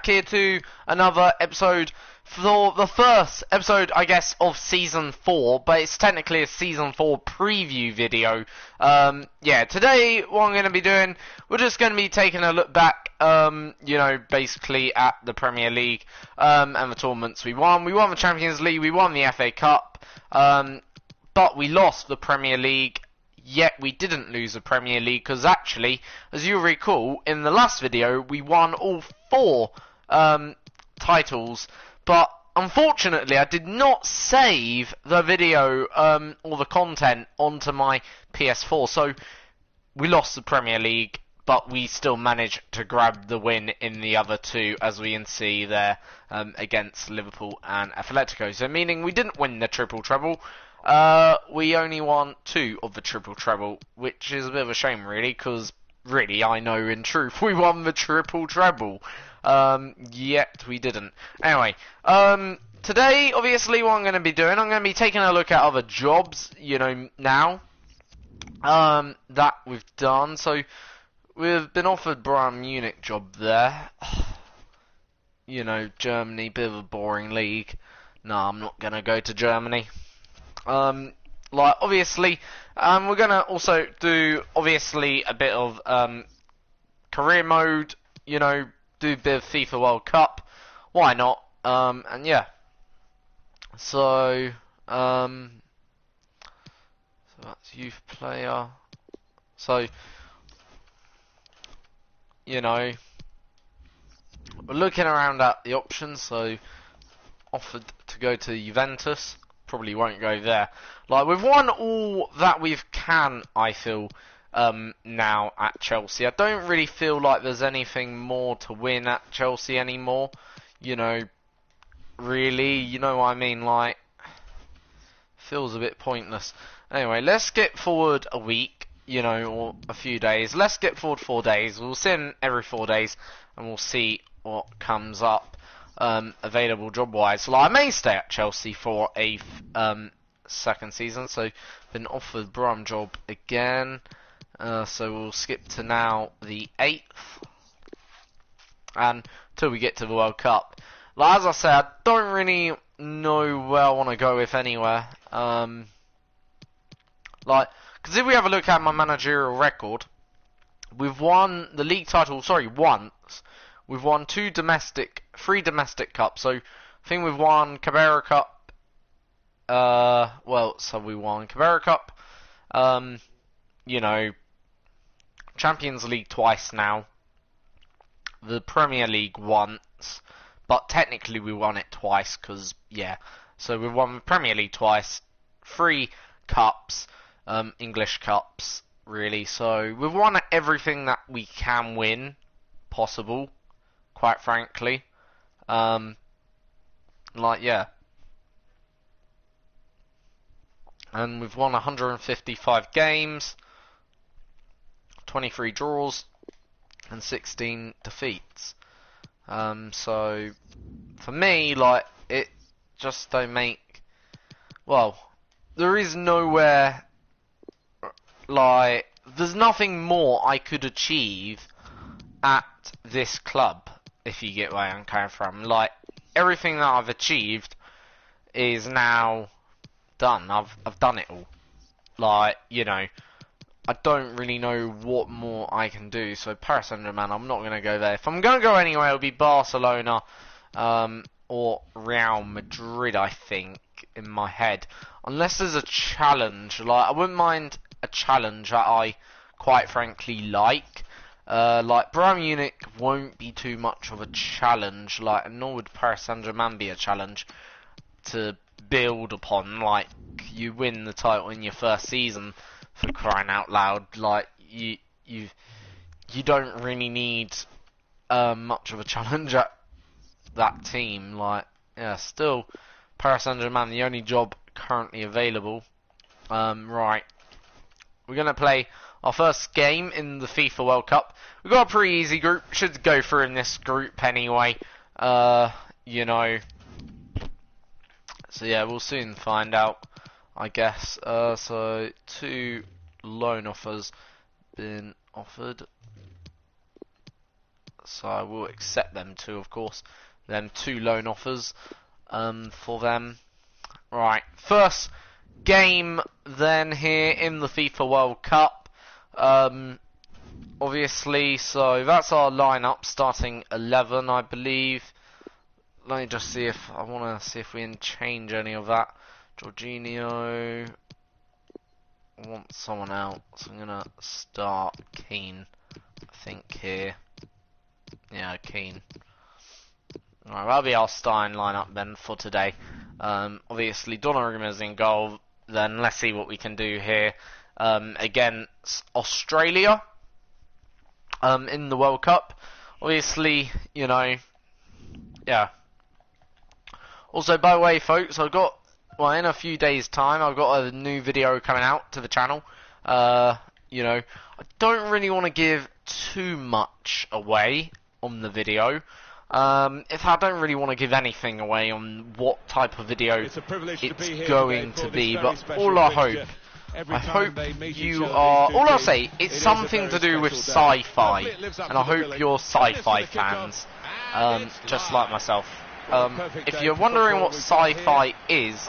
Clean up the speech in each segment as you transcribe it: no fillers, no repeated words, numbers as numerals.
here to another episode for the first episode, I guess, of Season 4, but it's technically a Season 4 preview video. Yeah, today what I'm going to be doing, we're just going to be taking a look back, you know, basically at the Premier League, and the tournaments we won. We won the Champions League, we won the FA Cup, but we lost the Premier League. Yet we didn't lose the Premier League because actually, as you recall, in the last video we won all 4 titles, but unfortunately I did not save the video or the content onto my PS4, so we lost the Premier League, but we still managed to grab the win in the other 2, as we can see there, against Liverpool and Atletico. So meaning we didn't win the triple treble. We only won 2 of the triple treble, which is a bit of a shame really, because really I know in truth we won the triple treble, yet we didn't. Anyway, today obviously what I'm going to be doing, I'm going to be taking a look at other jobs, you know, now, that we've done. So we've been offered Bayern Munich job there. You know, Germany, bit of a boring league. No, I'm not going to go to Germany. Like obviously, we're gonna also do obviously a bit of career mode. You know, do a bit of FIFA World Cup. Why not? And yeah. So that's youth player. So you know, we're looking around at the options. So offered to go to Juventus. Probably won't go there. Like, we've won all that we can, I feel, now at Chelsea. I don't really feel like there's anything more to win at Chelsea anymore. You know, really, you know what I mean? Like, feels a bit pointless. Anyway, let's skip forward a week, you know, or a few days. Let's skip forward 4 days. We'll send every 4 days, and we'll see what comes up. Available job-wise. So like, I may stay at Chelsea for a second season, so been offered Brum job again. So we'll skip to now the 8th, and till we get to the World Cup. Like, as I said, I don't really know where I want to go, if anywhere. Like, because if we have a look at my managerial record, we've won the league title, once. We've won 3 domestic cups. So I think we've won Carabao Cup. So we won Carabao Cup. You know, Champions League twice now. The Premier League once, but technically we won it twice because yeah. So we've won the Premier League twice, 3 cups, English cups really. So we've won everything that we can win possible. Quite frankly, like, yeah. And we've won 155 games, 23 draws, and 16 defeats. So, for me, like, it just don't make, well, there is nowhere, like, there's nothing more I could achieve at this club. If you get where I'm coming from, like, everything that I've achieved is now done. I've done it all. Like, you know, I don't really know what more I can do. So Paris Saint-Germain, I'm not gonna go there. If I'm gonna go anywhere, it'll be Barcelona, or Real Madrid, I think, in my head. Unless there's a challenge. Like, I wouldn't mind a challenge that I quite frankly like. Like, Bayern Munich won't be too much of a challenge, like, nor would Paris Saint-Germain be a challenge to build upon. Like, you win the title in your first season, for crying out loud. Like, you don't really need much of a challenge at that team. Like, yeah, still, Paris Saint-Germain, the only job currently available. Right, we're gonna play our first game in the FIFA World Cup. We've got a pretty easy group. Should go through in this group anyway. You know. So yeah, we'll soon find out, I guess. So 2 loan offers been offered. so I will accept them too, of course. Them 2 loan offers for them. Right, first game then here in the FIFA World Cup. Obviously, so that's our lineup, starting 11, I believe. Let me just see if I want to see if we can change any of that. Jorginho. I want someone else. I'm gonna start Keane, I think, here. Yeah, Keane. Alright, that'll be our starting lineup then for today. Obviously, Donnarumma's in goal. Then let's see what we can do here against Australia in the World Cup. Obviously, you know, yeah. Also, by the way, folks, I've got, well, in a few days' time, I've got a new video coming out to the channel. You know, I don't really want to give too much away on the video. If I don't really want to give anything away on what type of video it's going to be, but all I hope you are, all I'll say, it's something to do with sci-fi, and I hope you're sci-fi fans, just like myself. If you're wondering what sci-fi is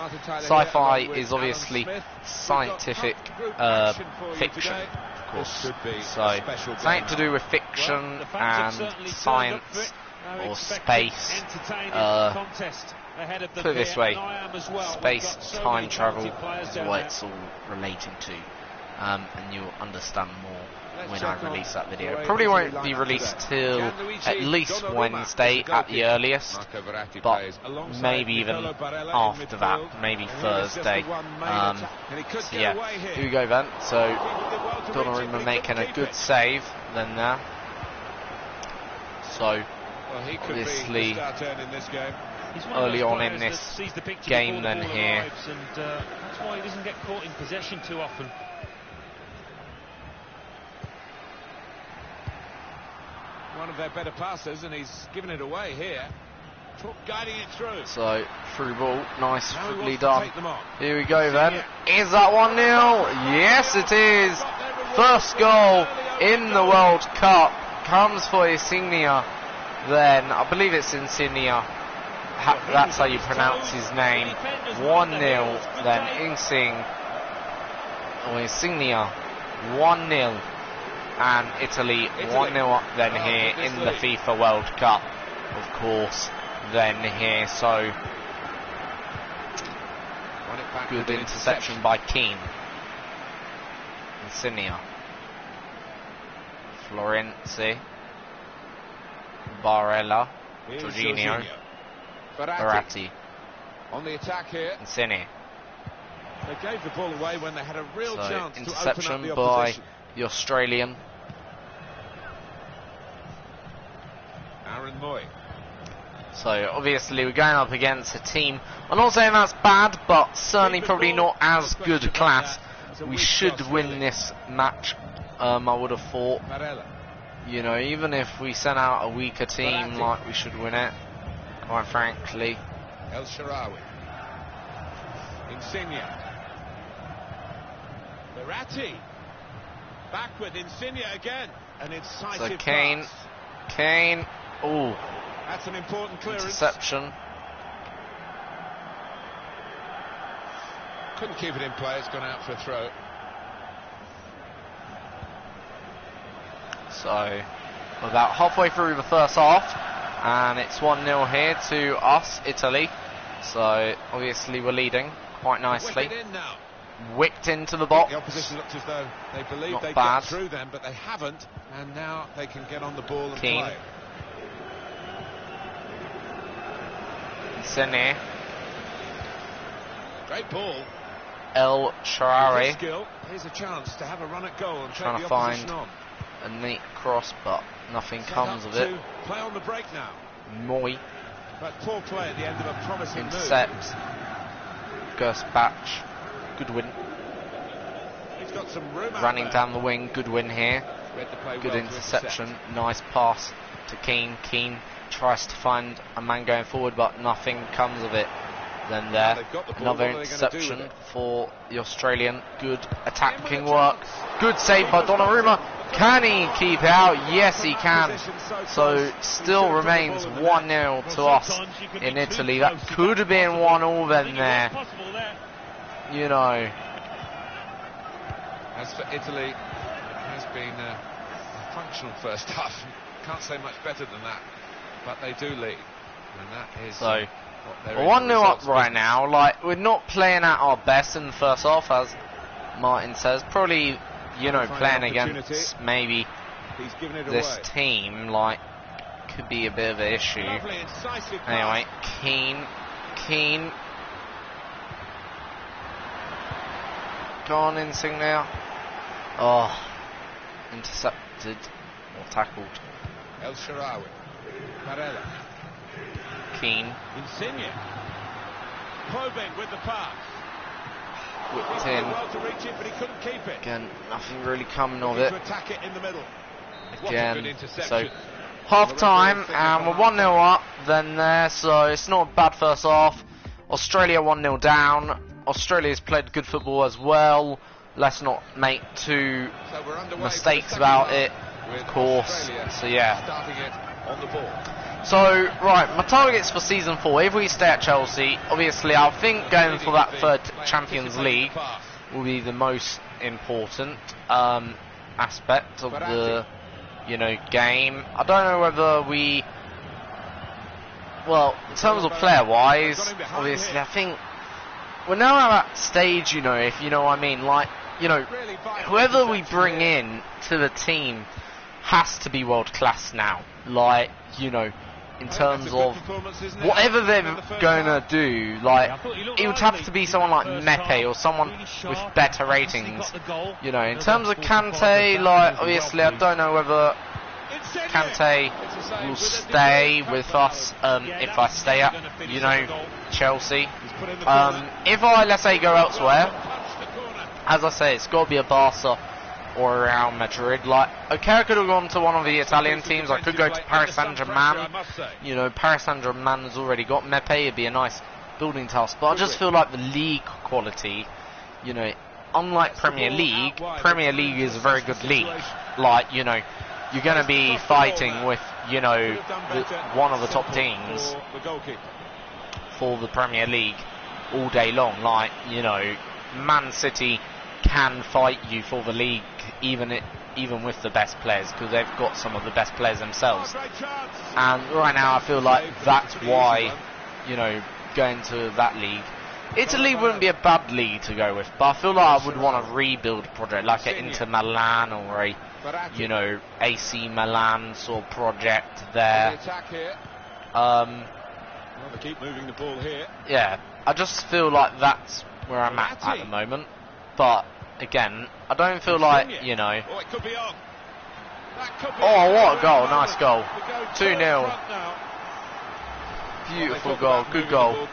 obviously scientific fiction, of course. So, something to do with fiction and science or space. Put it this way, space time travel is what it's all relating to, and you'll understand more when I release that video. Probably won't be released till at least Wednesday at the earliest, but maybe even after that, maybe Thursday. So yeah, here we go then. So Donnarumma making a good save then there. So obviously early on in this game then here. That's why he doesn't get caught in possession too often. One of their better passes, and he's given it away here. Guiding it through. So, through ball, nicely done. Here we go then. Is that 1-0? Yes, it is. First goal in the World Cup comes for Insignia. Then, I believe it's Insignia. That's how you pronounce his name. 1-0. Then Insignia. 1-0. And Italy 1-0 up then here in the FIFA World Cup, of course, then here. So, good interception by Keane. Insignia. Florenzi. Barella. Jorginho. Verratti. On the attack here. Insignia. They gave the ball away when they had a real chance to interception open up the by opposition. the Australian. Aaron Moy. So obviously we're going up against a team, I'm not saying that's bad, but certainly probably not as good a class. We should win this match, I would have thought. You know, even if we sent out a weaker team, like, we should win it, quite frankly. El Shaarawy. Insigne. Verratti. Back with Insigne again. An incisive So Kane. pass. Kane. Ooh. That's an important clearance. Interception. Couldn't keep it in play. It's gone out for a throw. So we're about halfway through the first half, and it's 1-0 here to us, Italy. So obviously we're leading quite nicely. Whipped into the box. The opposition looked as though they believed they'd bad. get through them, but they haven't, and now they can get on the ball and Keane. play. Insigne. Great ball. El Shaarawy. Skill. Here's a chance to have a run at goal and Trying take to the opposition find on. a neat cross, but nothing comes of it. Play on the break now. Moy But poor play at the end of a promising intercepts. Gus Batch. Good win. move. He's got some room out Running there. down the wing. Good win here. Read the play Good well to interception. intercept. Nice pass to Keane. Keane tries to find a man going forward, but nothing comes of it. Then there, They've got the ball. another What are they gonna do with interception it? for the Australian. Good attacking work. Good save by Donnarumma. Can he keep out? Yes, he can. So still remains 1-0 to us in Italy. That could have been 1-1 then there. You know. As for Italy, it has been a functional first half. Can't say much better than that, but they do lead, and that is so. what they're 1-0 up right now. Like, we're not playing at our best in the first half, as Martin says. Probably, you know, playing against maybe this team, like, could be a bit of an issue. Anyway, Keane. Go on, Insigne. Oh, intercepted or tackled. El Shaarawy. Barella. Keane. Insigne. Probing with the pass. Whipped in. Well to reach it, but he couldn't keep it. Again, nothing really coming of it. To attack it in the middle. Again, so half time, and we're 1-0 up then there, so it's not a bad first half. Australia 1-0 down. Australia's played good football as well. Let's not make two mistakes about it, of course. So yeah. Starting it on the ball. So, right, my targets for Season 4, if we stay at Chelsea, obviously I think going for that third Champions League will be the most important aspect of the, you know, game. I don't know whether we, well, in terms of player-wise, obviously I think we're now at that stage, you know, if you know what I mean, like, you know, whoever we bring in to the team has to be world-class now, like, you know, in terms of whatever they're going to do, like, it would have to be someone like Mepe or someone with better ratings, you know. In terms of Kante, like, obviously I don't know whether Kante will stay with us if I stay at, you know, Chelsea. If I, let's say, go elsewhere, as I say, it's got to be a Barca or Real Madrid. Like, okay, I could have gone to one of the Italian teams. I could go to Paris Saint-Germain. You know, Paris Saint-Germain has already got Mepe. It'd be a nice building task. But I just feel like the league quality, you know, unlike Premier League is a very good league. Like, you know, you're going to be fighting with, you know, one of the top teams for the Premier League all day long. Like, you know, Man City can fight you for the league even with the best players, because they've got some of the best players themselves. And right now I feel like that's why, you know, going to that league. Italy wouldn't be a bad league to go with, but I feel like I would want a rebuild project, like an Inter Milan or a, you know, AC Milan sort of project there. They keep moving the ball here. Yeah, I just feel like that's where I'm at the moment. But again, I don't feel like, you know. Oh, it could be on. Oh, what a goal! Nice goal. 2-0. Beautiful goal. Good goal.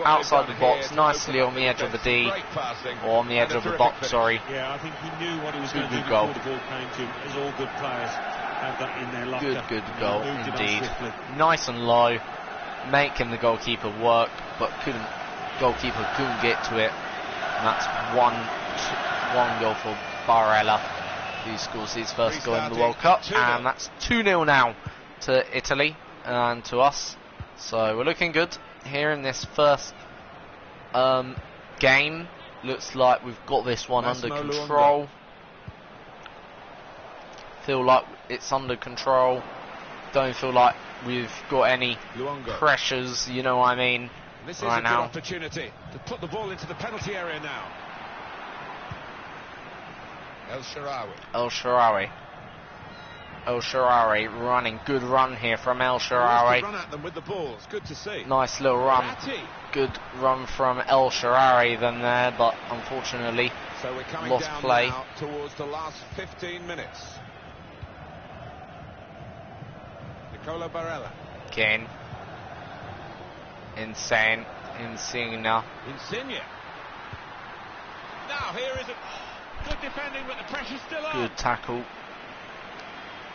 Outside the box, nicely on the edge of the D, or on the edge of the box. Sorry. Yeah, I think he knew what he was going to do before the ball came to him. As all good players have that in their locker. Good goal indeed. Nice and low, making the goalkeeper work, but goalkeeper couldn't get to it. And that's one goal for Barella, who scores his first goal in the World Cup, and that's 2-0 now to Italy and to us. So we're looking good here in this first game. Looks like we've got this one under control. Feel like it's under control. Don't feel like we've got any pressures, you know what I mean. This is right a now. good opportunity to put the ball into the penalty area now. El Shaarawy running. Good run here from El Shaarawy. Run at them with the ball. It's good to see. Nice little run. Good run from El Shaarawy then there, but unfortunately so we're coming lost down play. Now towards the last 15 minutes. Nicola Barella. Again. Insigne. Insigne. Now here is a good defending, but the pressure's still on. Good tackle.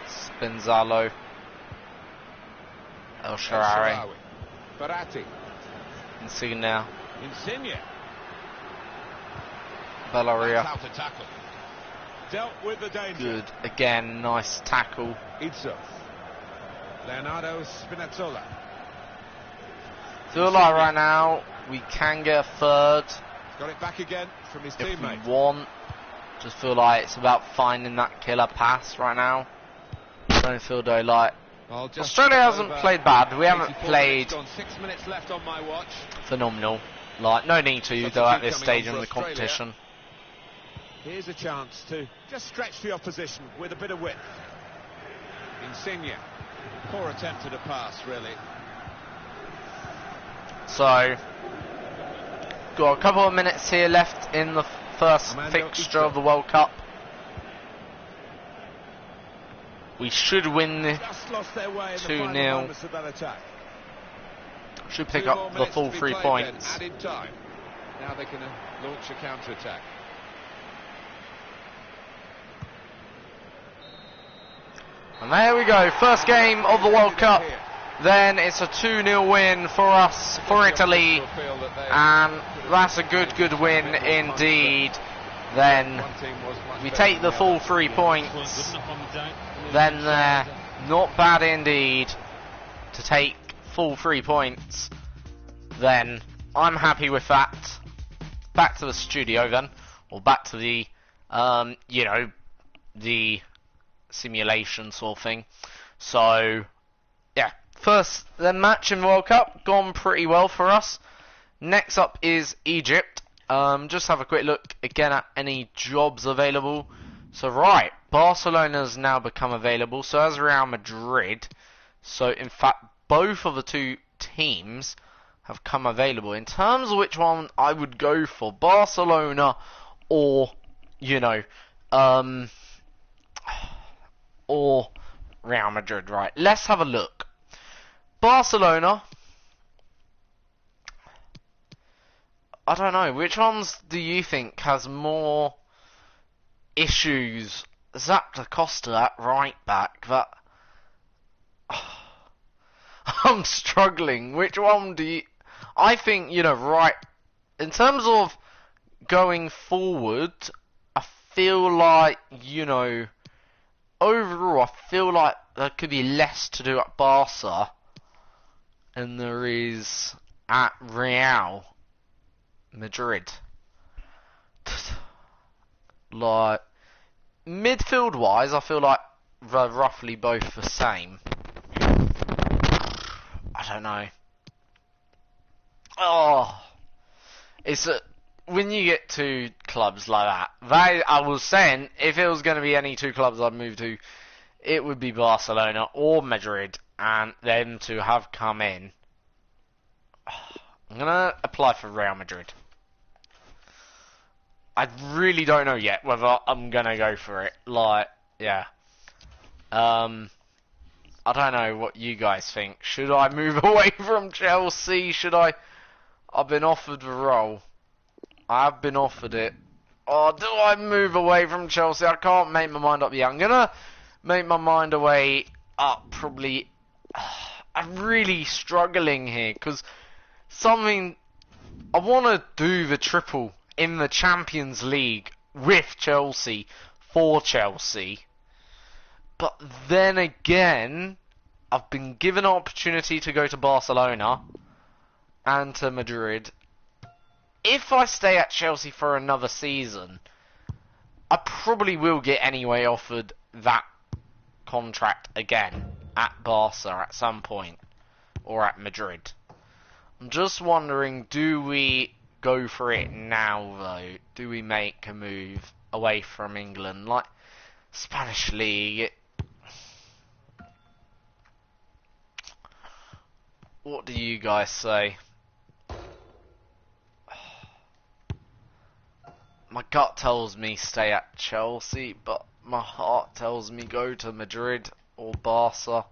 Spinzalo. El Shaarawy. Barati. Insigne. Insigne. Bellaria. Out to tackle. dealt with the danger. Good. Again, nice tackle. Izzo. Leonardo Spinazzola. Feel like right now we can get a third Got it back again from his if teammate. we want. Just feel like it's about finding that killer pass right now. Don't feel though like Well, just Australia hasn't over played bad. We haven't 84 played minutes gone, 6 minutes left on my watch. phenomenal. Like no need to though at this stage in the Australia. competition. Here's a chance to just stretch the opposition with a bit of width. Insigne. Poor attempt at a pass, really. So got a couple of minutes here left in the first Armando fixture Izzo. of the World Cup. We should win the Just lost their way in the 2-0. final moments of that attack. should pick 2 more up the minutes full to be 3 played points. then, added time. Now they can launch a counter-attack. And there we go, first game of the World Cup. Then it's a 2-0 win for us, for Italy, and that's a good win indeed. Then we take the full 3 points. Then not bad indeed to take full 3 points. Then I'm happy with that. Back to the studio then, or back to the, you know, the simulation sort of thing. So yeah, first the match in the World Cup gone pretty well for us. Next up is Egypt. Just have a quick look again at any jobs available. So right, Barcelona's now become available, so has Real Madrid. So in fact both of the two teams have come available. In terms of which one I would go for, Barcelona or, you know, or Real Madrid. Right, let's have a look. Barcelona, I don't know, which ones do you think has more issues? Zapata Costa at right back, but I'm struggling. Which one do you... I think, you know, right, in terms of going forward, I feel like, you know, overall, I feel like there could be less to do at Barca than there is at Real Madrid. Like, midfield wise, I feel like they're roughly both the same. I don't know. Oh, it's when you get two clubs like that. I was saying, if it was going to be any two clubs I'd move to, it would be Barcelona or Madrid, and them to have come in. I'm gonna apply for Real Madrid. I really don't know yet whether I'm gonna go for it. Like, yeah. I don't know what you guys think. Should I move away from Chelsea? Should I? I've been offered the role. I have been offered it. Oh, do I move away from Chelsea? I can't make my mind up yet. I'm gonna make my mind away up probably. I'm really struggling here because something I want to do the triple in the Champions League with Chelsea for Chelsea. But then again, I've been given an opportunity to go to Barcelona and to Madrid. If I stay at Chelsea for another season, I probably will get anyway offered that contract again at Barca at some point, or at Madrid. I'm just wondering, do we go for it now though? Do we make a move away from England? Like, Spanish League, what do you guys say? My gut tells me stay at Chelsea, but my heart tells me go to Madrid or Barca.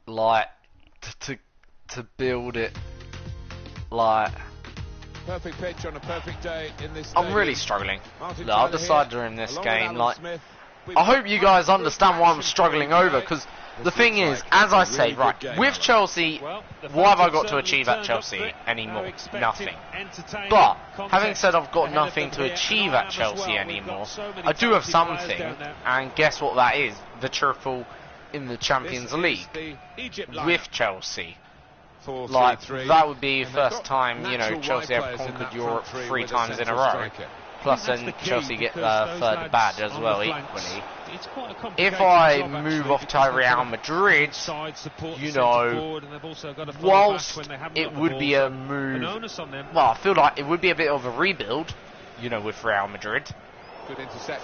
Like, to build it. Like, Perfect pitch on a perfect day in this. I'm really struggling. Martin I'll Tyler decide here, during this along with game. Alan Like, Smith. I hope you guys understand what I'm struggling over, because the thing is, as I say, right, with Chelsea, what have I got to achieve at Chelsea anymore? Nothing. But, having said I've got nothing to achieve at Chelsea anymore, I do have something, and guess what that is? The triple in the Champions League with Chelsea. Like, that would be the first time, you know, Chelsea have conquered Europe 3 times in a row. Plus then Chelsea get the third badge as well, equally. If I move off to Real Madrid, you know, whilst it would be a move, well, I feel like it would be a bit of a rebuild, you know, with Real Madrid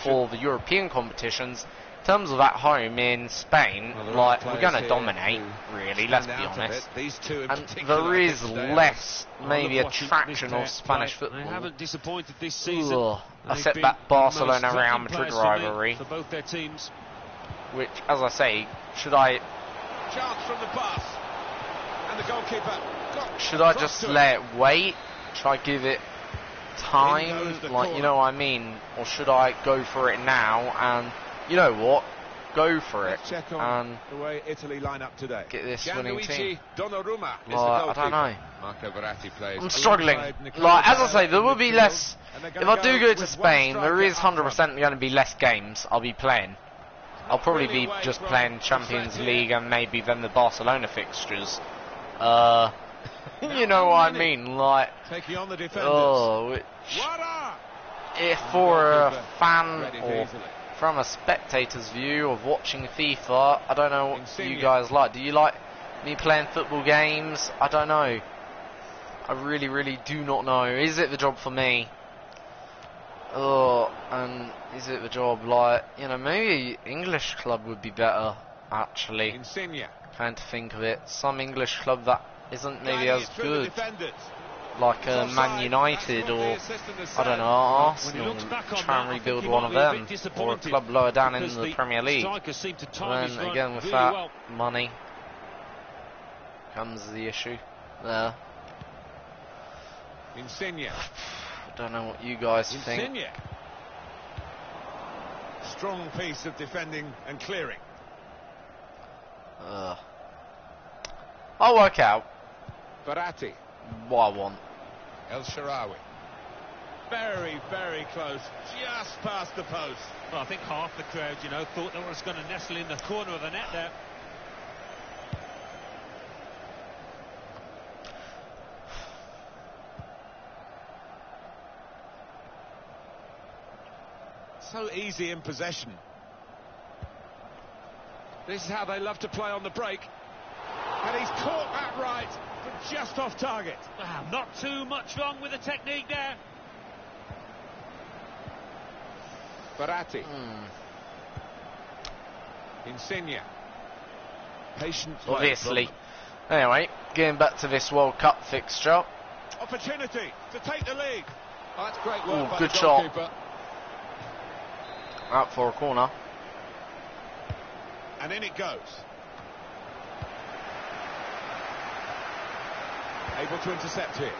for the European competitions. In terms of at home in Spain, like, we're going to dominate, really, let's be honest. And there is less, maybe, attraction of Spanish football. Ugh, except that Barcelona-Real Madrid rivalry. Which, as I say, should I just let it wait? Should I give it time? Like, you know what I mean? Or should I go for it now and... You know what? Go for it and the way Italy line up today. Get this winning team. I don't know. I'm struggling. Like, as I say, there will be less. If I do go to Spain, there is 100% going to be less games I'll be playing. I'll probably be just playing Champions League and maybe then the Barcelona fixtures. You know what I mean? Like, if for a fan or from a spectator's view of watching FIFA, I don't know what you guys like. Do you like me playing football games? I don't know. I really, really do not know. Is it the job for me? And is it the job, like, you know, maybe English club would be better, actually. Trying to think of it. Some English club that isn't maybe as good. Like Man United or, I don't know, Arsenal, try and rebuild one of them, or a club lower down in the Premier League. And then again with that money comes the issue there. I don't know what you guys think. Strong piece of defending and clearing. I'll work out Verratti. What I want. El Shaarawy. Very, very close, just past the post. Well, I think half the crowd, you know, thought that was going to nestle in the corner of the net there. So easy in possession. This is how they love to play on the break. And he's caught that right, but just off target. Wow, not too much wrong with the technique there. Verratti. Insigne. Patient. Obviously. Anyway, getting back to this World Cup fixture. Opportunity to take the lead. Oh, that's great work by good the shot. goalkeeper. Out for a corner. And in it goes. Able to intercept here.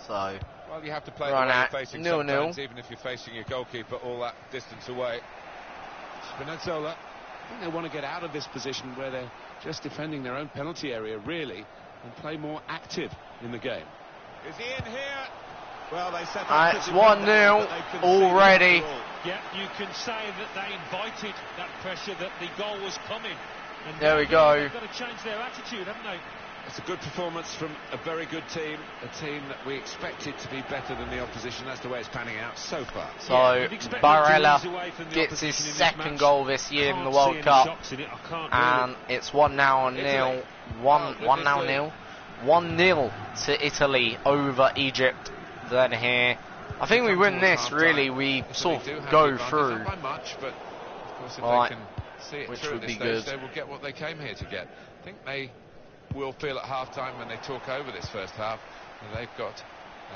So, well, you have to play the way you're facing 0-0. sometimes, even if you're facing your goalkeeper all that distance away. Spinazzola. I think they want to get out of this position where they're just defending their own penalty area, really, and play more active in the game. Is he in here? Well, they set up it's 1-0 already. Yeah, you can say that they invited that pressure, that the goal was coming. And there we go. They've got to change their attitude, haven't they? It's a good performance from a very good team, a team that we expected to be better than the opposition. That's the way it's panning out so far. So, Barella gets his second goal this year in the World Cup, and it's 1-0. 1-0 to Italy over Egypt. Then here, I think we win this. Really, we sort of go through. Not by much, but of course, if right, they can see it which through would at be this good. stage, they will get what they came here to get. I think they will feel at half-time when they talk over this first half, and they've got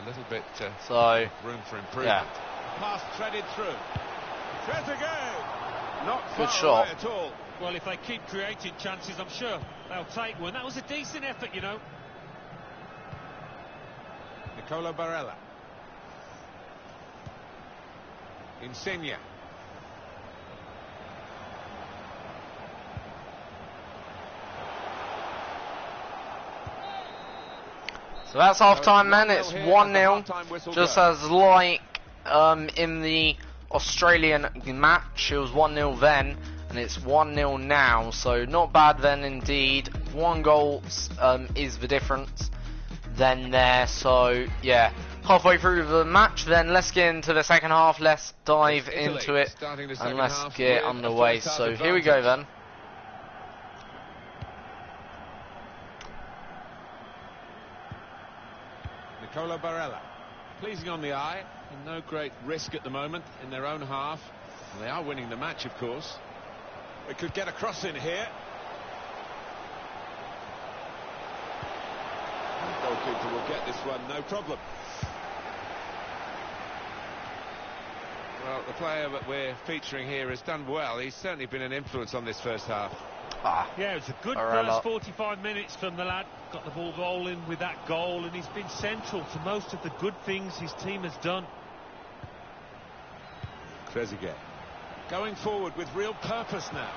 a little bit room for improvement. Yeah. Pass threaded through. Trezeguet, not good far shot away at all. Well, if they keep creating chances, I'm sure they'll take one. That was a decent effort, you know. Nicola Barella. Insigne. So that's half time, man. It's 1-0. Just as like in the Australian match, it was 1-0 then, and it's 1-0 now. So not bad then indeed. 1 goal is the difference then there. So yeah, halfway through the match. Then let's get into the second half. Let's dive into it and let's get underway. So here we go then. Nicola Barella, pleasing on the eye, and no great risk at the moment in their own half. And they are winning the match, of course. We could get a cross in here. The goalkeeper will get this one, no problem. Well, the player that we're featuring here has done well. He's certainly been an influence on this first half. Yeah, it's a good first 45 minutes from the lad. Got the ball rolling with that goal, and he's been central to most of the good things his team has done. Trezeguet going forward with real purpose now.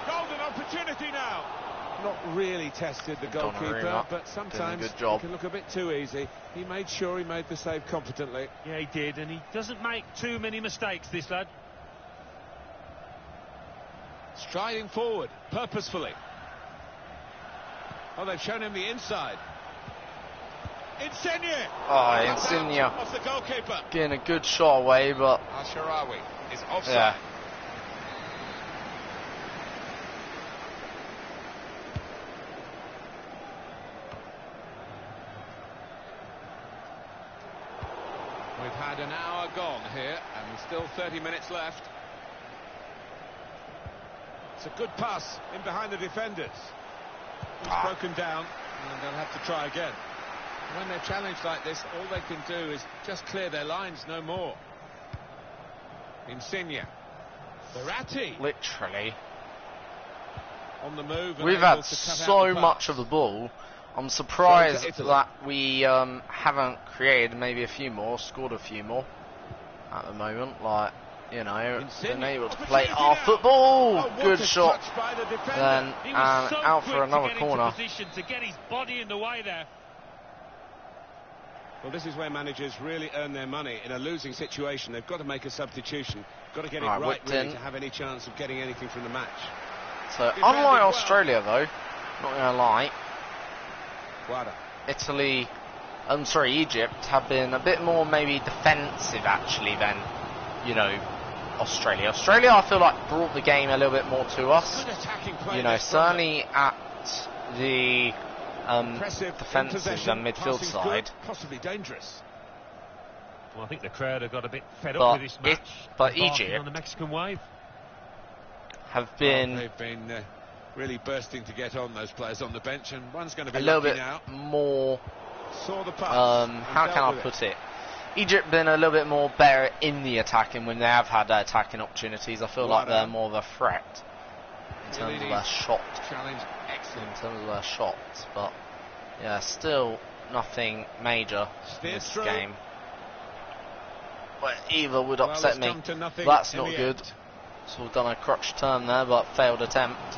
Golden opportunity now. Not really tested the goalkeeper, but sometimes it can look a bit too easy. He made sure he made the save competently. Yeah, he did, and he doesn't make too many mistakes, this lad. Striding forward, purposefully. Oh, they've shown him the inside. Insigne! Oh, Insigne. Off the goalkeeper. Getting a good shot away, but... Al-Sharawi is offside. Yeah. We've had an hour gone here, and still 30 minutes left. It's a good pass in behind the defenders. He's broken down, and they'll have to try again. When they're challenged like this, all they can do is just clear their lines, no more. Insigne. Verratti. Literally. On the move. We've had so much of the ball. I'm surprised that we haven't created maybe a few more, scored a few more at the moment. Like, you know, been able to play our football. Good shot. Then out for another corner. To get his body in the way there. Well, this is where managers really earn their money. In a losing situation, they've got to make a substitution. Got to get it right really to have any chance of getting anything from the match. So, unlike Australia, though, not going to lie, Egypt have been a bit more maybe defensive actually than, you know, Australia. Australia, I feel like, brought the game a little bit more to us. You know, certainly at the defensive and midfield side. Possibly dangerous. Well, I think the crowd have got a bit fed up with this match. But Egypt on the Mexican wave have been they've been really bursting to get on those players on the bench, and one's going to be a little bit now. more. Saw the pass. How can I put it? Egypt been a little bit more better in the attacking when they have had their attacking opportunities. I feel like they're more of a threat in terms of their shot. Challenge excellent in terms of their shots, but yeah, still nothing major in this game. But either would upset me. That's not good. So we've done a crutch turn there, but failed attempt.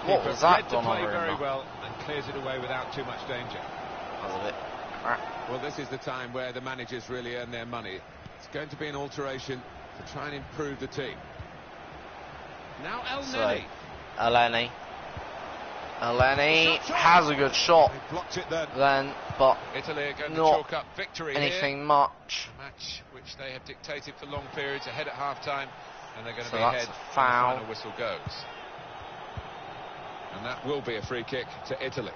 What was that, Donnarumma? Very well and clears it away without too much danger. That was a bit crap. Well, this is the time where the managers really earn their money. It's going to be an alteration to try and improve the team. Now Elneny has a good shot. Blocked it then. But Italy are going to not chalk up victory anything here. much. A match which they have dictated for long periods, ahead at half-time, and they're going to be that's ahead a foul. when the final whistle goes. And that will be a free kick to Italy.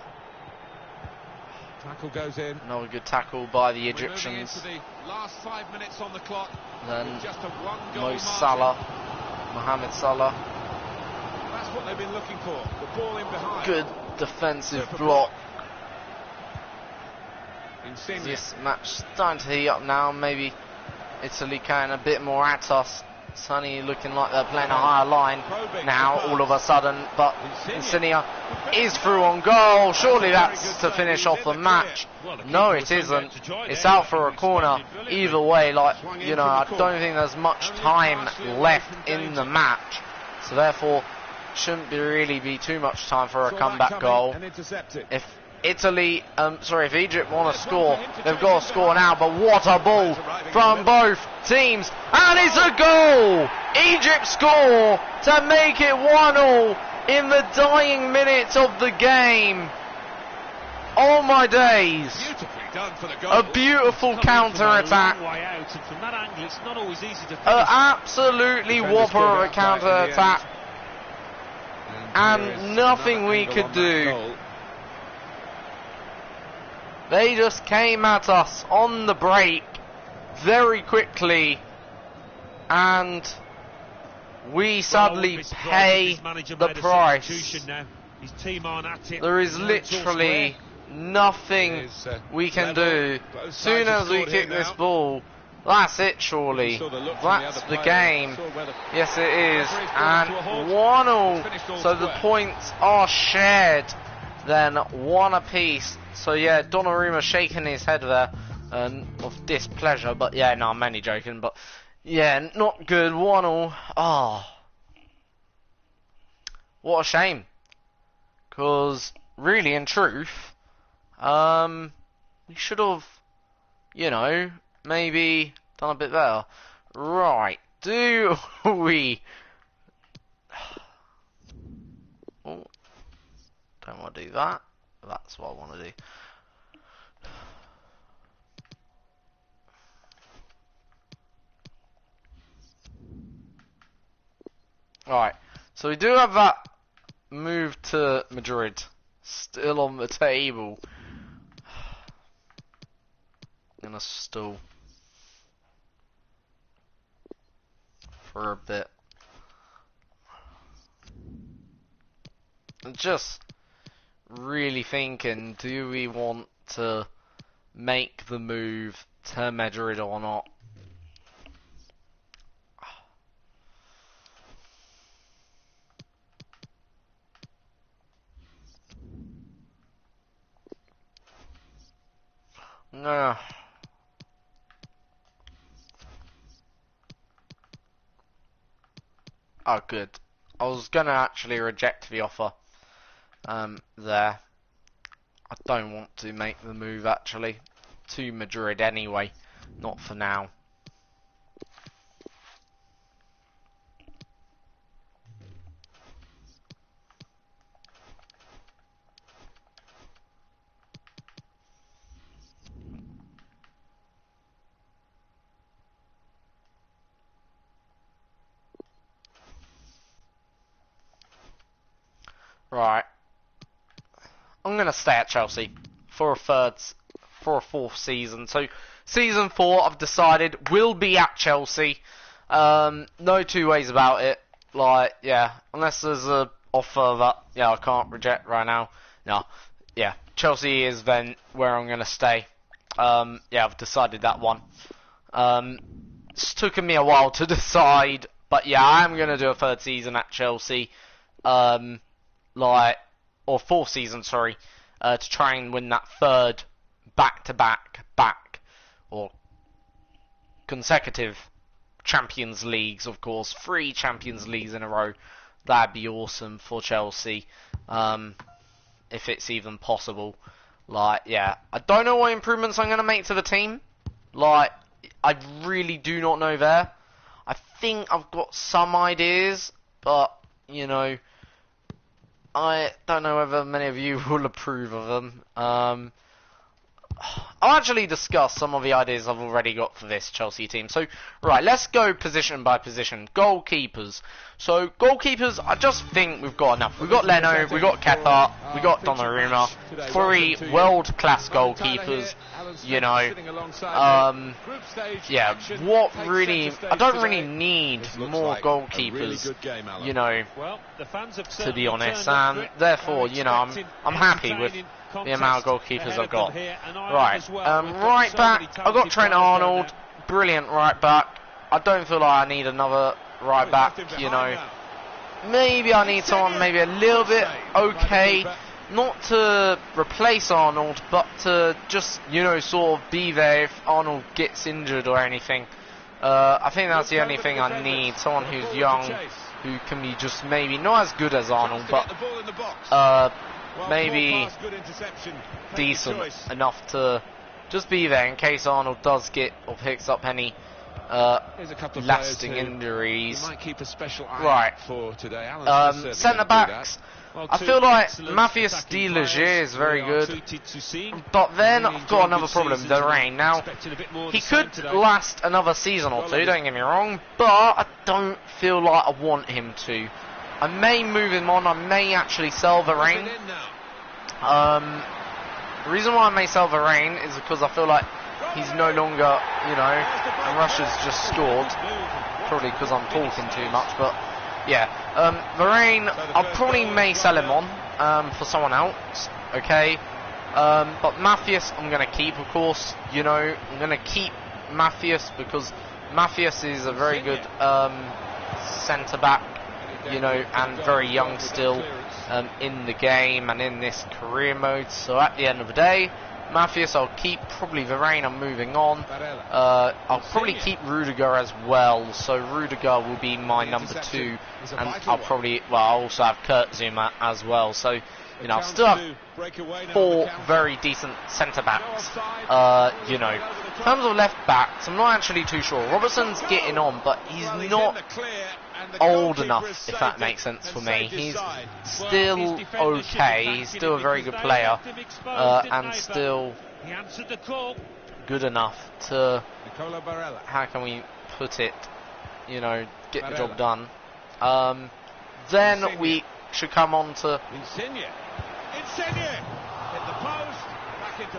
Tackle goes in. Another good tackle by the Egyptians. We're moving into the last 5 minutes on the clock. Then just a one-goal Mohamed Salah. That's what they've been looking for. The ball in behind. Good defensive block. Insigne. This match starting to heat up now. Maybe Italy can a bit more at us Sunny looking like they're playing a higher line now, all of a sudden. But Insigne is through on goal. Surely that's to finish off the match. No, it isn't. It's out for a corner. Either way, like, you know, I don't think there's much time left in the match. So therefore, shouldn't really be too much time for a comeback goal. If if Egypt want to score, they've got to score now. But what a ball from both teams, and it's a goal! Egypt score to make it 1-1 in the dying minutes of the game. Oh my days! A beautiful counter-attack. An absolutely whopper of a counter-attack. And nothing we could do. They just came at us on the break very quickly, and we sadly pay the price. There is literally nothing we can do. As soon as we kick this ball, that's it surely. That's the game. Yes it is. And 1-1. So the points are shared then, 1 apiece. So yeah, Donnarumma shaking his head there of displeasure, but yeah, no, I'm only joking, but yeah, not good. 1-1. Oh, what a shame. Because really, in truth, we should have, you know, maybe done a bit better. Right, do we? Oh, don't want to do that. That's what I want to do. Alright, so we do have that move to Madrid still on the table. Gonna stall for a bit. Just really thinking, do we want to make the move to Madrid or not? No. Oh, good. I was gonna actually reject the offer. There. I don't want to make the move actually to Madrid anyway. Not for now. Right. I'm going to stay at Chelsea for a fourth season. So, season 4, I've decided, will be at Chelsea. No two ways about it. Like, yeah, unless there's a offer that, yeah, I can't reject right now. No, yeah, Chelsea is then where I'm going to stay. Yeah, I've decided that one. It's taken me a while to decide, but yeah, I'm going to do a third season at Chelsea. Or fourth season, sorry, to try and win that third back-to-back or consecutive Champions Leagues, of course, 3 Champions Leagues in a row. That'd be awesome for Chelsea, if it's even possible. Like, yeah, I don't know what improvements I'm going to make to the team. Like, I really do not know there. I think I've got some ideas, but, you know, I don't know whether many of you will approve of them. I'll actually discuss some of the ideas I've already got for this Chelsea team. So, right, let's go position by position. Goalkeepers. So, goalkeepers, I just think we've got enough. We've got Leno, we've got Kepa, we've got Donnarumma. 3 world-class goalkeepers, you know. Yeah, what really... I don't really need more goalkeepers, you know, to be honest. And therefore, you know, I'm happy with the amount of goalkeepers I've got. Right, right back, I've got Trent Arnold, brilliant right back. I don't feel like I need another right back, you know. Maybe I need someone maybe a little bit okay, not to replace Arnold, but to just, you know, sort of be there if Arnold gets injured or anything. I think that's the only thing I need, someone who's young, who can be just maybe not as good as Arnold, but maybe decent enough to just be there in case Arnold does get or picks up any lasting injuries. Might keep a special eye right. For today. Centre backs. Well, I feel like Matthias de Leger is very good, but then I've got another problem, Varane. Now, he could last another season or two, don't get me wrong, but I don't feel like I want him to. I may move him on, I may actually sell Varane. The reason why I may sell Varane is because I feel like he's no longer, you know, and Russia's just scored, probably because I'm talking too much, but yeah, Varane, I probably may sell him on for someone else, okay, but Matthias I'm going to keep, of course, you know, I'm going to keep Matthias because Matthias is a very good centre-back, you know, and very young still in the game and in this career mode, so at the end of the day, Matthias I'll keep, probably Varane I'm moving on, I'll probably keep Rudiger as well, so Rudiger will be my number 2, and I'll probably, well, I'll also have Kurt Zuma as well, so, you know, I'll still have 4 very decent centre-backs, you know. In terms of left-backs, I'm not actually too sure. Robertson's getting on, but he's not old enough, if that makes sense for me. He's still okay, he's still a very good player, and still good enough to, how can we put it, you know, get the job done. Then we should come on to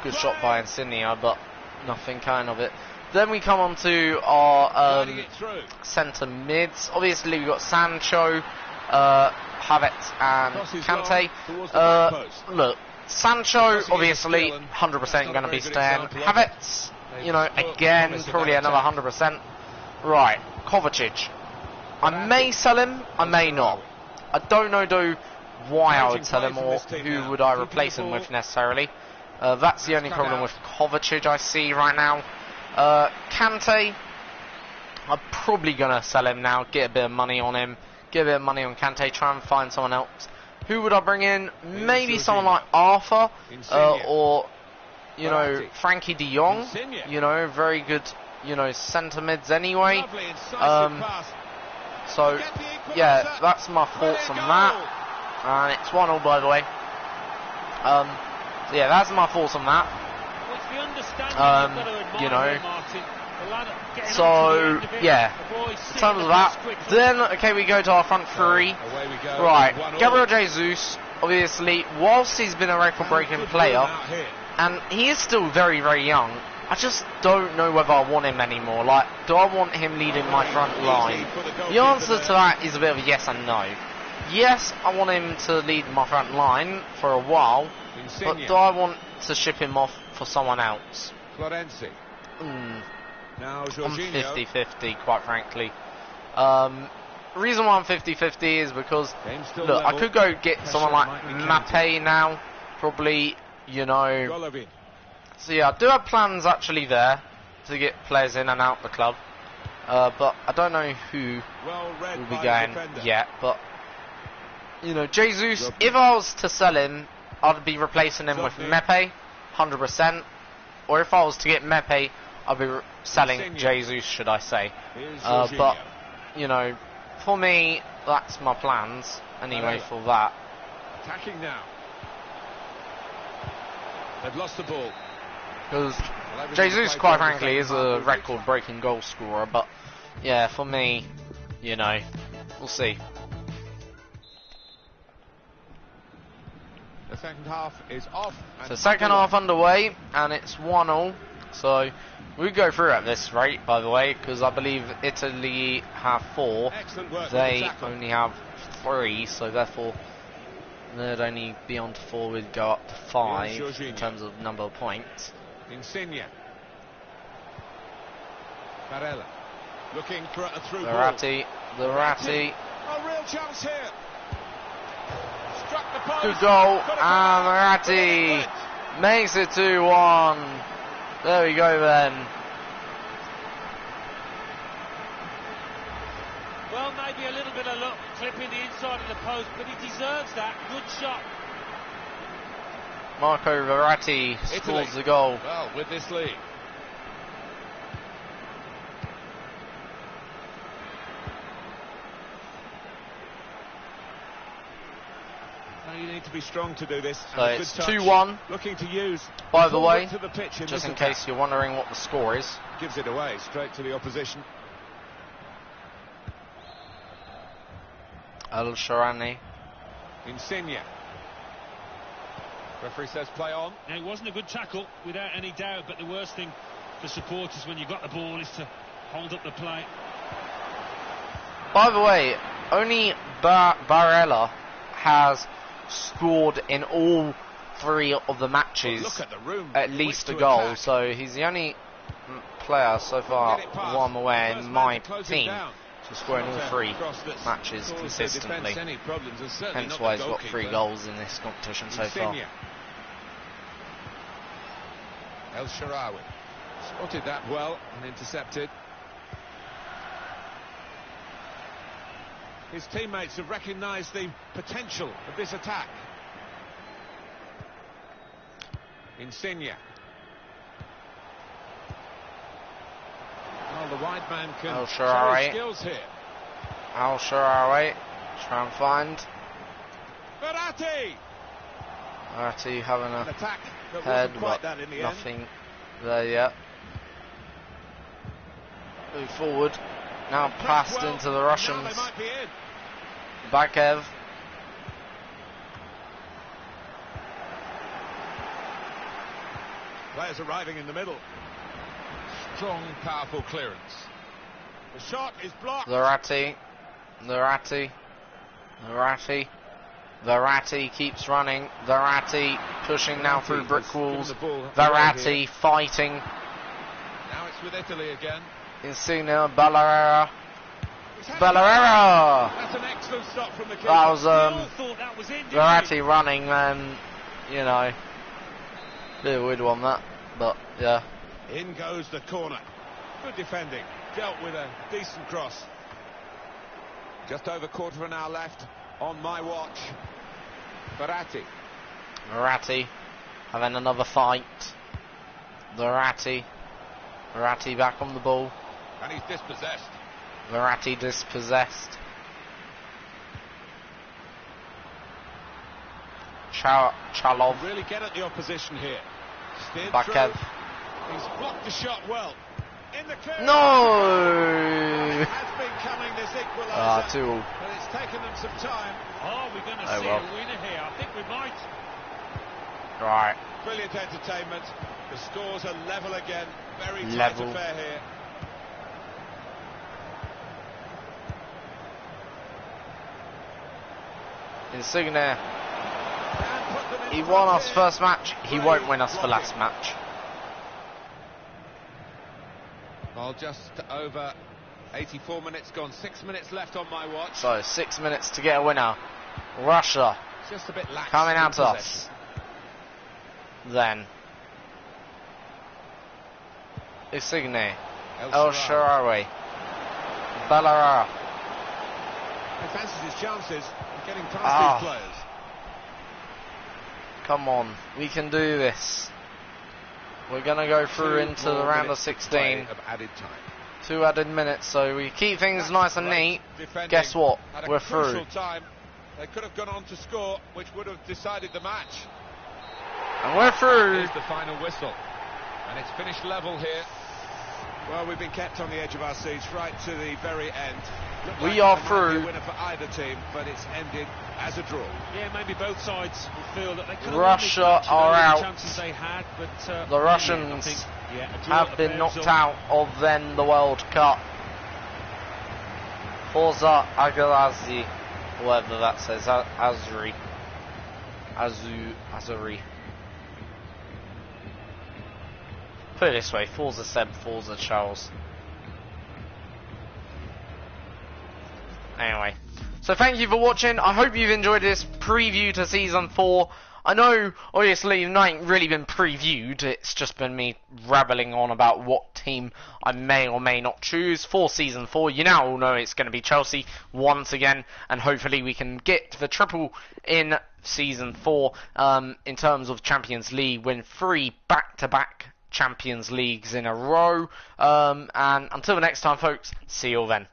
good shot by Insigne, but nothing kind of it. Then we come on to our centre mids. Obviously we've got Sancho, Havertz and Kante. Look, Sancho obviously 100% going to be staying. Havertz, you know, again probably another 100%. Right, Kovacic. I may sell him, I may not. I don't know though why I would sell him or who would I replace him with necessarily. That's the only problem with Kovacic I see right now. Kante, I'm probably going to sell him now, get a bit of money on him, get a bit of money on Kante, try and find someone else. Who would I bring in? Maybe someone like Arthur, or, you know, Frankie de Jong, you know, very good, you know, centre mids anyway. So, yeah, that's my thoughts on that. And it's 1-1 by the way. Yeah, that's my thoughts on that. You know. So, yeah. In terms of that, then, okay, we go to our front three. Right, Gabriel Jesus, obviously, whilst he's been a record-breaking player, and he is still very, very young, I just don't know whether I want him anymore. Like, do I want him leading my front line? The answer to that is a bit of a yes and no. Yes, I want him to lead my front line for a while, but do I want to ship him off for someone else? I'm 50-50, quite frankly. Reason why I'm 50-50 is because, look, I could go get someone like Mbappe now, probably, you know. So yeah, I do have plans actually there to get players in and out the club, but I don't know who will be going yet, but, you know, Jesus, if I was to sell him, I'd be replacing him with Mbappe, 100%, or if I was to get Mbappe, I'd be selling Jesus, should I say. But, you know, for me, that's my plans, anyway, for that. Attacking now. They've lost the ball. Because Jesus, quite frankly, is a record-breaking goal scorer, but, yeah, for me, you know, we'll see. The second half is off. So second half underway, and it's 1-0. So we go through at this rate, by the way, because I believe Italy have 4. They only have 3, so therefore they'd only be on to 4. We'd go up to 5 in terms of number of points. Insigne. Barella. Looking for a through Verratti. Verratti. A real chance here. Struck the post. Good goal. And Verratti makes it 2-1. There we go then. Well, maybe a little bit of luck clipping the inside of the post, but he deserves that. Good shot. Marco Verratti scores the goal. Well, with this lead. Well, you need to be strong to do this. So it's 2-1. Looking to use. By the way, to the pitch in just in attack. case you're wondering what the score is. Gives it away straight to the opposition. El Sharani. Insigne. Referee says play on. Now, it wasn't a good tackle, without any doubt, but the worst thing for supporters when you've got the ball is to hold up the play. By the way, only Barella has scored in all 3 of the matches Look at the room. at least a goal, attack. so he's the only player so far, who I'm aware, in my team to score in all 3 matches consistently. Hence why he's got 3 goals in this competition so far. El Shaarawy Spotted that well and intercepted. His teammates have recognised the potential of this attack. Insigne. Well, the wide man can show his skills here. El Shaarawy, try and find. Verratti! Verratti having An attack that head, wasn't quite but that in the nothing end. there yet. Move forward. Now passed into the Russians. Now they might be in. Bakev. Players arriving in the middle. strong, powerful clearance. The shot is blocked. Verratti. Verratti. Verratti. Verratti keeps running. Verratti pushing now through brick walls. Verratti fighting. Now it's with Italy again. Insigne, Ballarera. Ballarera! That's an excellent stop from the keeper. That was That was in, Verratti running, and you know, bit of a weird one that, but yeah. In goes the corner. Good defending. Dealt with a decent cross. Just over quarter of an hour left on my watch. Verratti. Verratti having another fight. Verratti. Verratti back on the ball. And he's dispossessed. Verratti dispossessed. Chalov. Really get at the opposition here. Steered Bakev. through. He's blocked the shot well. In the clear. No! It has been coming, this equaliser. 2-all. But it's taken them some time. Oh, we're going to see a winner here. I think we might. Right. Brilliant entertainment. The scores are level again. Very tight Level. affair here. Insigne. He won us first match. He won't win us the last match. Well, just over 84 minutes gone. 6 minutes left on my watch. So 6 minutes to get a winner. Russia Just a bit lax coming in out to possession. us. Then Insigne, El Shaarawy, Ballarera. He fancies his chances of getting past these players. Come on, we can do this. We're gonna go through into the round of 16. Of added time. 2 added minutes, so we keep things That's nice and great neat. defending Guess what? at a We're crucial through. time. They could have gone on to score, which would have decided the match. And we're through. Here's the final whistle. And it's finished level here. Well, we've been kept on the edge of our seats right to the very end. Looked We like are there might be through. a winner for either team, but it's ended as a draw. Yeah, maybe both sides will feel that they could have Russia won this match, are the out. chances they had, but The Russians I think, a draw have been at knocked the out of then the World Cup. Forza Agalazi, whatever that says, Azuri. Azuri. Put it this way, Forza Seb, Forza Charles. Anyway, so thank you for watching. I hope you've enjoyed this preview to Season 4. I know, obviously, nothing really been previewed. It's just been me rabbling on about what team I may or may not choose for Season 4. You now all know it's going to be Chelsea once again, and hopefully we can get the triple in Season 4 in terms of Champions League, win 3 back-to-back Champions Leagues in a row. And until the next time, folks, see you all then.